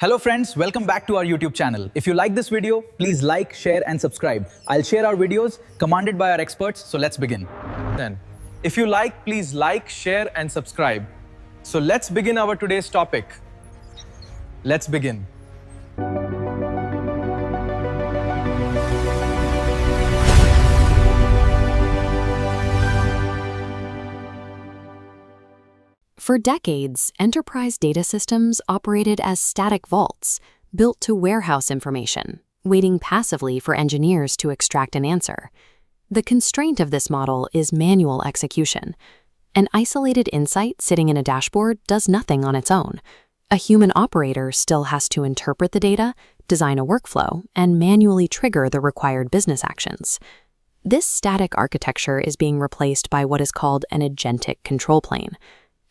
Hello friends, welcome back to our YouTube channel. If you like this video, please like, share and subscribe. I'll share our videos commanded by our experts, so let's begin. If you like, please like, share and subscribe. So let's begin our today's topic. Let's begin. For decades, enterprise data systems operated as static vaults, built to warehouse information, waiting passively for engineers to extract an answer. The constraint of this model is manual execution. An isolated insight sitting in a dashboard does nothing on its own. A human operator still has to interpret the data, design a workflow, and manually trigger the required business actions. This static architecture is being replaced by what is called an agentic control plane.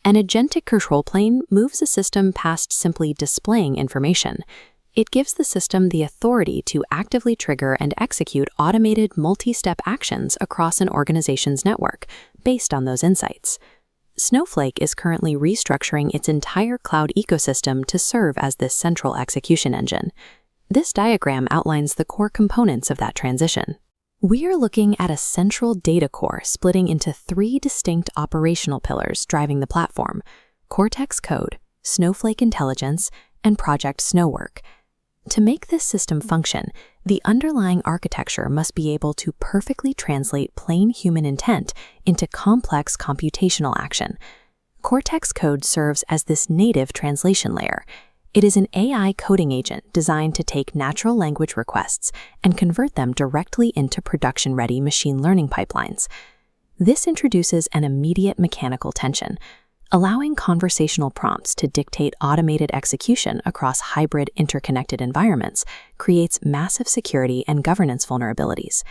An agentic control plane moves a system past simply displaying information. It gives the system the authority to actively trigger and execute automated multi-step actions across an organization's network based on those insights. Snowflake is currently restructuring its entire cloud ecosystem to serve as this central execution engine. This diagram outlines the core components of that transition. We are looking at a central data core splitting into three distinct operational pillars driving the platform: Cortex Code, Snowflake Intelligence, and Project SnowWork. To make this system function, the underlying architecture must be able to perfectly translate plain human intent into complex computational action. Cortex Code serves as this native translation layer. It is an AI coding agent designed to take natural language requests and convert them directly into production-ready machine learning pipelines. This introduces an immediate mechanical tension. Allowing conversational prompts to dictate automated execution across hybrid interconnected environments creates massive security and governance vulnerabilities.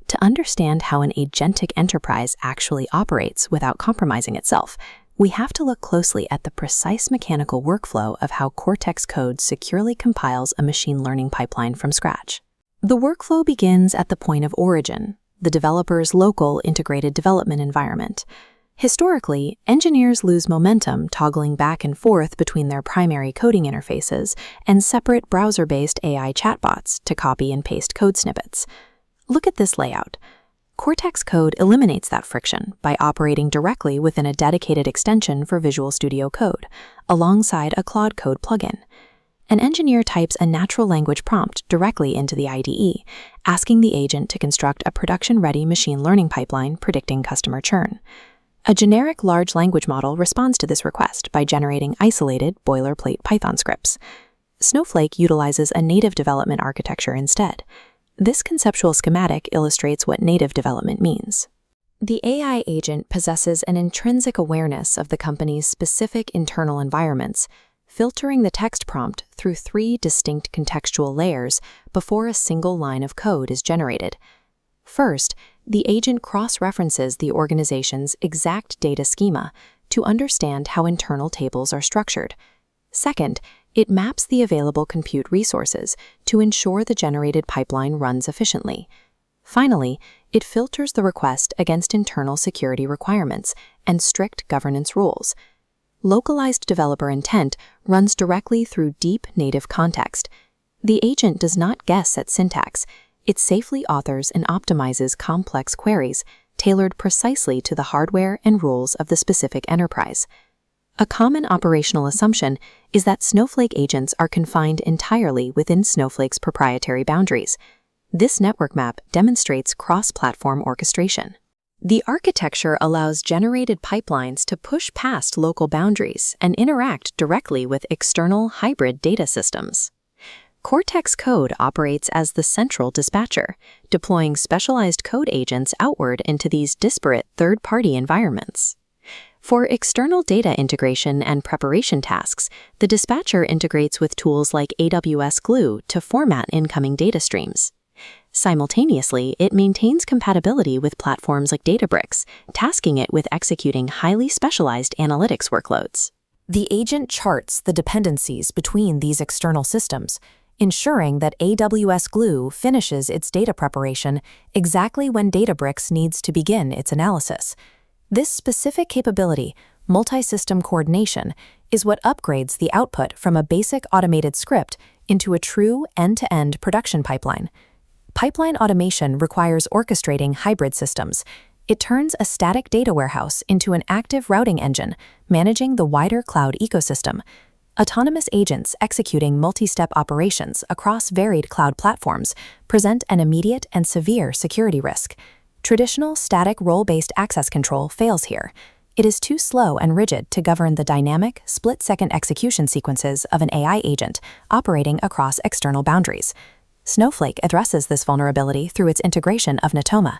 To understand how an agentic enterprise actually operates without compromising itself, we have to look closely at the precise mechanical workflow of how Cortex Code securely compiles a machine learning pipeline from scratch. The workflow begins at the point of origin, the developer's local integrated development environment. Historically, engineers lose momentum toggling back and forth between their primary coding interfaces and separate browser-based AI chatbots to copy and paste code snippets. Look at this layout. Cortex Code eliminates that friction by operating directly within a dedicated extension for Visual Studio Code, alongside a Claude Code plugin. An engineer types a natural language prompt directly into the IDE, asking the agent to construct a production-ready machine learning pipeline predicting customer churn. A generic large language model responds to this request by generating isolated boilerplate Python scripts. Snowflake utilizes a native development architecture instead. This conceptual schematic illustrates what native development means. The AI agent possesses an intrinsic awareness of the company's specific internal environments, filtering the text prompt through three distinct contextual layers before a single line of code is generated. First, the agent cross-references the organization's exact data schema to understand how internal tables are structured. Second, it maps the available compute resources to ensure the generated pipeline runs efficiently. Finally, it filters the request against internal security requirements and strict governance rules. Localized developer intent runs directly through deep native context. The agent does not guess at syntax. It safely authors and optimizes complex queries tailored precisely to the hardware and rules of the specific enterprise. A common operational assumption is that Snowflake agents are confined entirely within Snowflake's proprietary boundaries. This network map demonstrates cross-platform orchestration. The architecture allows generated pipelines to push past local boundaries and interact directly with external hybrid data systems. Cortex Code operates as the central dispatcher, deploying specialized code agents outward into these disparate third-party environments. For external data integration and preparation tasks, the dispatcher integrates with tools like AWS Glue to format incoming data streams. Simultaneously, it maintains compatibility with platforms like Databricks, tasking it with executing highly specialized analytics workloads. The agent charts the dependencies between these external systems, ensuring that AWS Glue finishes its data preparation exactly when Databricks needs to begin its analysis. This specific capability, multi-system coordination, is what upgrades the output from a basic automated script into a true end-to-end production pipeline. Pipeline automation requires orchestrating hybrid systems. It turns a static data warehouse into an active routing engine, managing the wider cloud ecosystem. Autonomous agents executing multi-step operations across varied cloud platforms present an immediate and severe security risk. Traditional static role-based access control fails here. It is too slow and rigid to govern the dynamic, split-second execution sequences of an AI agent operating across external boundaries. Snowflake addresses this vulnerability through its integration of Natoma.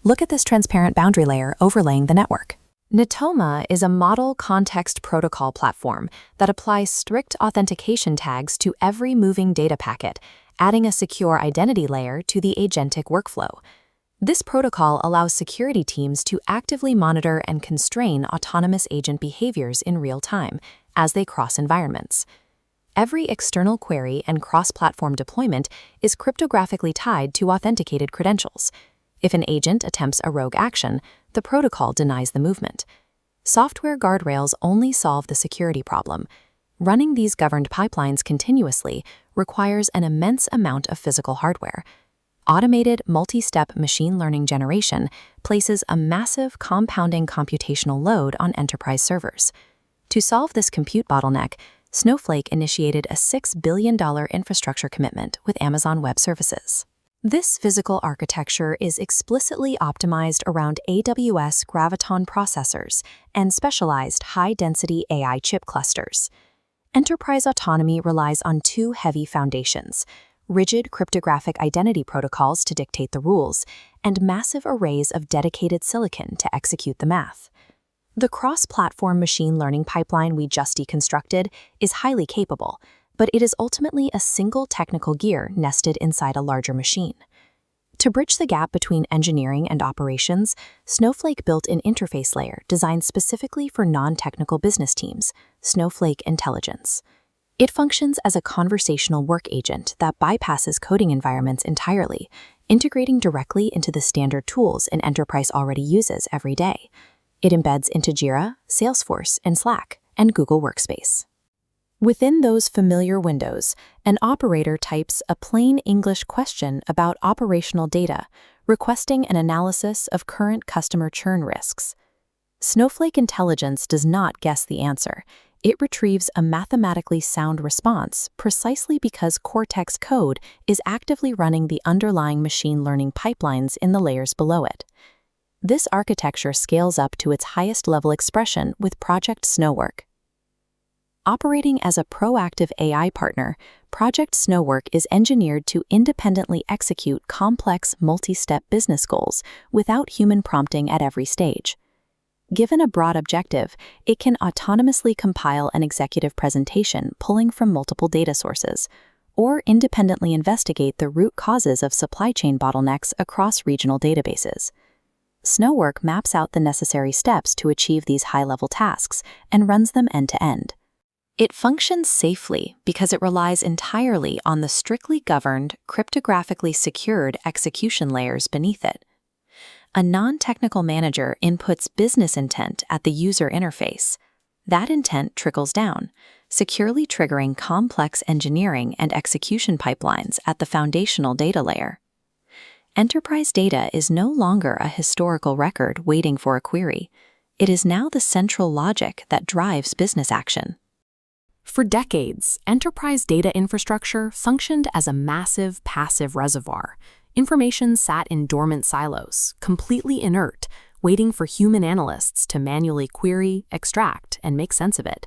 Look at this transparent boundary layer overlaying the network. Natoma is a model context protocol platform that applies strict authentication tags to every moving data packet, adding a secure identity layer to the agentic workflow. This protocol allows security teams to actively monitor and constrain autonomous agent behaviors in real time as they cross environments. Every external query and cross-platform deployment is cryptographically tied to authenticated credentials. If an agent attempts a rogue action, the protocol denies the movement. Software guardrails only solve the security problem. Running these governed pipelines continuously requires an immense amount of physical hardware. Automated multi-step machine learning generation places a massive compounding computational load on enterprise servers. To solve this compute bottleneck, Snowflake initiated a $6 billion infrastructure commitment with Amazon Web Services. This physical architecture is explicitly optimized around AWS Graviton processors and specialized high-density AI chip clusters. Enterprise autonomy relies on two heavy foundations: rigid cryptographic identity protocols to dictate the rules, and massive arrays of dedicated silicon to execute the math. The cross-platform machine learning pipeline we just deconstructed is highly capable, but it is ultimately a single technical gear nested inside a larger machine. To bridge the gap between engineering and operations, Snowflake built an interface layer designed specifically for non-technical business teams, Snowflake Intelligence. It functions as a conversational work agent that bypasses coding environments entirely, integrating directly into the standard tools an enterprise already uses every day. It embeds into Jira, Salesforce, and Slack, and Google Workspace. Within those familiar windows, an operator types a plain English question about operational data, requesting an analysis of current customer churn risks. Snowflake Intelligence does not guess the answer. It retrieves a mathematically sound response precisely because Cortex Code is actively running the underlying machine learning pipelines in the layers below it. This architecture scales up to its highest level expression with Project SnowWork. Operating as a proactive AI partner, Project SnowWork is engineered to independently execute complex multi-step business goals without human prompting at every stage. Given a broad objective, it can autonomously compile an executive presentation pulling from multiple data sources, or independently investigate the root causes of supply chain bottlenecks across regional databases. SnowWork maps out the necessary steps to achieve these high-level tasks and runs them end-to-end. It functions safely because it relies entirely on the strictly governed, cryptographically secured execution layers beneath it. A non-technical manager inputs business intent at the user interface. That intent trickles down, securely triggering complex engineering and execution pipelines at the foundational data layer. Enterprise data is no longer a historical record waiting for a query. It is now the central logic that drives business action. For decades, enterprise data infrastructure functioned as a massive passive reservoir. Information sat in dormant silos, completely inert, waiting for human analysts to manually query, extract, and make sense of it.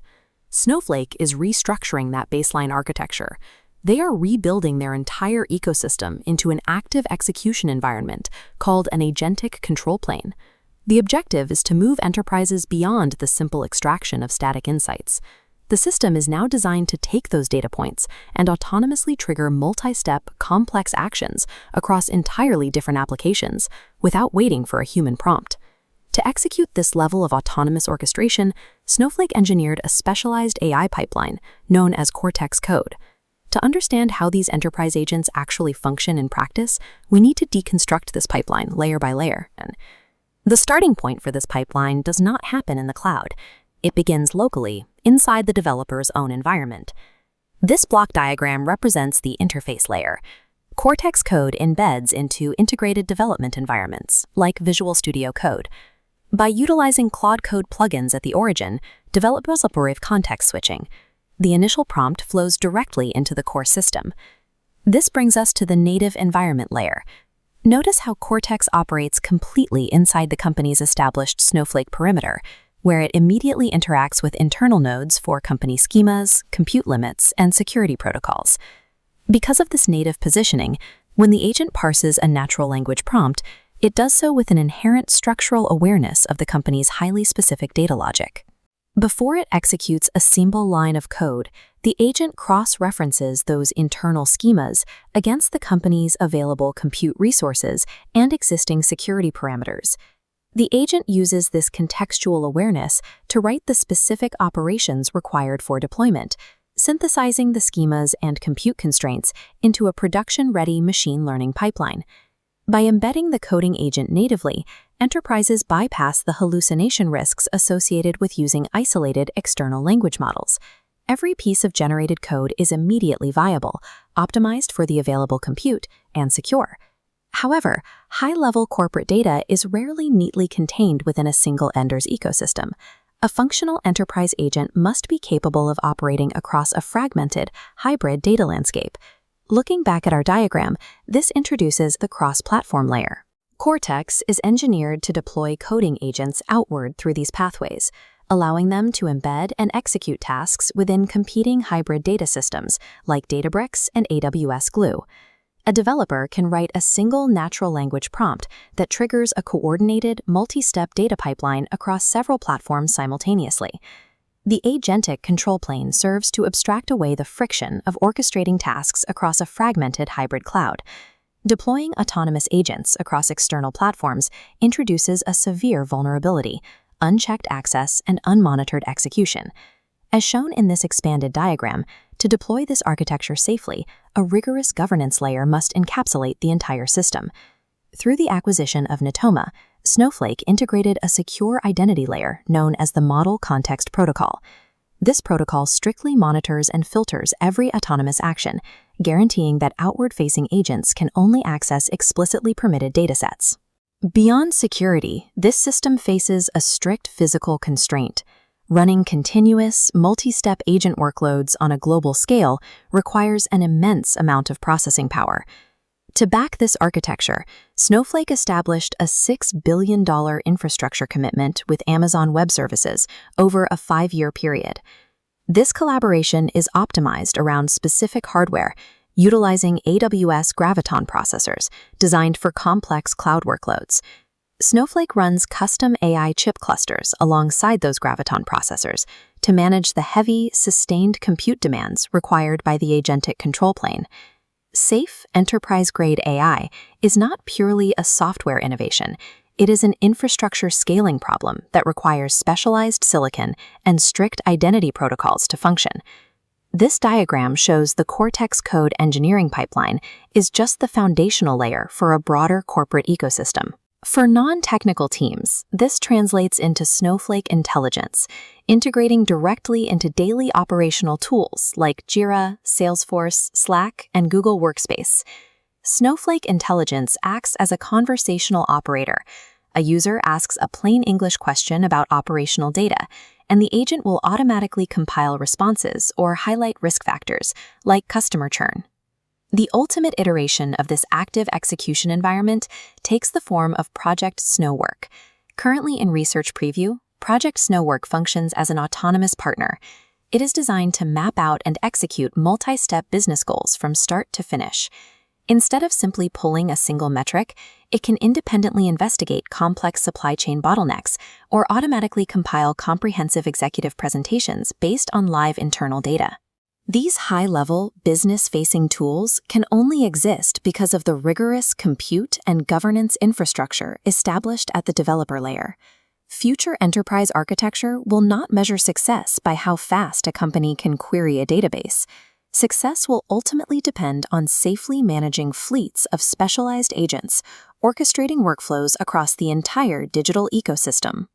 Snowflake is restructuring that baseline architecture. They are rebuilding their entire ecosystem into an active execution environment called an Agentic Control Plane. The objective is to move enterprises beyond the simple extraction of static insights. The system is now designed to take those data points and autonomously trigger multi-step, complex actions across entirely different applications without waiting for a human prompt. To execute this level of autonomous orchestration, Snowflake engineered a specialized AI pipeline known as Cortex Code. To understand how these enterprise agents actually function in practice, we need to deconstruct this pipeline layer by layer. The starting point for this pipeline does not happen in the cloud. It begins locally, inside the developer's own environment. This block diagram represents the interface layer. Cortex Code embeds into integrated development environments, like Visual Studio Code. By utilizing Claude Code plugins at the origin, developers operate context switching. The initial prompt flows directly into the core system. This brings us to the native environment layer. Notice how Cortex operates completely inside the company's established Snowflake perimeter, where it immediately interacts with internal nodes for company schemas, compute limits, and security protocols. Because of this native positioning, when the agent parses a natural language prompt, it does so with an inherent structural awareness of the company's highly specific data logic. Before it executes a single line of code, the agent cross-references those internal schemas against the company's available compute resources and existing security parameters. The agent uses this contextual awareness to write the specific operations required for deployment, synthesizing the schemas and compute constraints into a production-ready machine learning pipeline. By embedding the coding agent natively, enterprises bypass the hallucination risks associated with using isolated external language models. Every piece of generated code is immediately viable, optimized for the available compute, and secure. However, high-level corporate data is rarely neatly contained within a single ender's ecosystem. A functional enterprise agent must be capable of operating across a fragmented, hybrid data landscape. Looking back at our diagram, this introduces the cross-platform layer. Cortex is engineered to deploy coding agents outward through these pathways, allowing them to embed and execute tasks within competing hybrid data systems like Databricks and AWS Glue. A developer can write a single natural language prompt that triggers a coordinated, multi-step data pipeline across several platforms simultaneously. The Agentic Control Plane serves to abstract away the friction of orchestrating tasks across a fragmented hybrid cloud. Deploying autonomous agents across external platforms introduces a severe vulnerability: unchecked access and unmonitored execution. As shown in this expanded diagram, to deploy this architecture safely, a rigorous governance layer must encapsulate the entire system. Through the acquisition of Natoma, Snowflake integrated a secure identity layer known as the Model Context Protocol. This protocol strictly monitors and filters every autonomous action, guaranteeing that outward-facing agents can only access explicitly permitted datasets. Beyond security, this system faces a strict physical constraint. Running continuous, multi-step agent workloads on a global scale requires an immense amount of processing power. To back this architecture, Snowflake established a $6 billion infrastructure commitment with Amazon Web Services over a 5-year period. This collaboration is optimized around specific hardware, utilizing AWS Graviton processors designed for complex cloud workloads. Snowflake runs custom AI chip clusters alongside those Graviton processors to manage the heavy, sustained compute demands required by the Agentic Control Plane. Safe, enterprise-grade AI is not purely a software innovation. It is an infrastructure scaling problem that requires specialized silicon and strict identity protocols to function. This diagram shows the Cortex Code engineering pipeline is just the foundational layer for a broader corporate ecosystem. For non-technical teams, this translates into Snowflake intelligence, integrating directly into daily operational tools like Jira, Salesforce, Slack, and Google Workspace. Snowflake intelligence acts as a conversational operator. A user asks a plain English question about operational data, and the agent will automatically compile responses or highlight risk factors, like customer churn. The ultimate iteration of this active execution environment takes the form of Project SnowWork. Currently in research preview, Project SnowWork functions as an autonomous partner. It is designed to map out and execute multi-step business goals from start to finish. Instead of simply pulling a single metric, it can independently investigate complex supply chain bottlenecks or automatically compile comprehensive executive presentations based on live internal data. These high-level, business-facing tools can only exist because of the rigorous compute and governance infrastructure established at the developer layer. Future enterprise architecture will not measure success by how fast a company can query a database. Success will ultimately depend on safely managing fleets of specialized agents, orchestrating workflows across the entire digital ecosystem.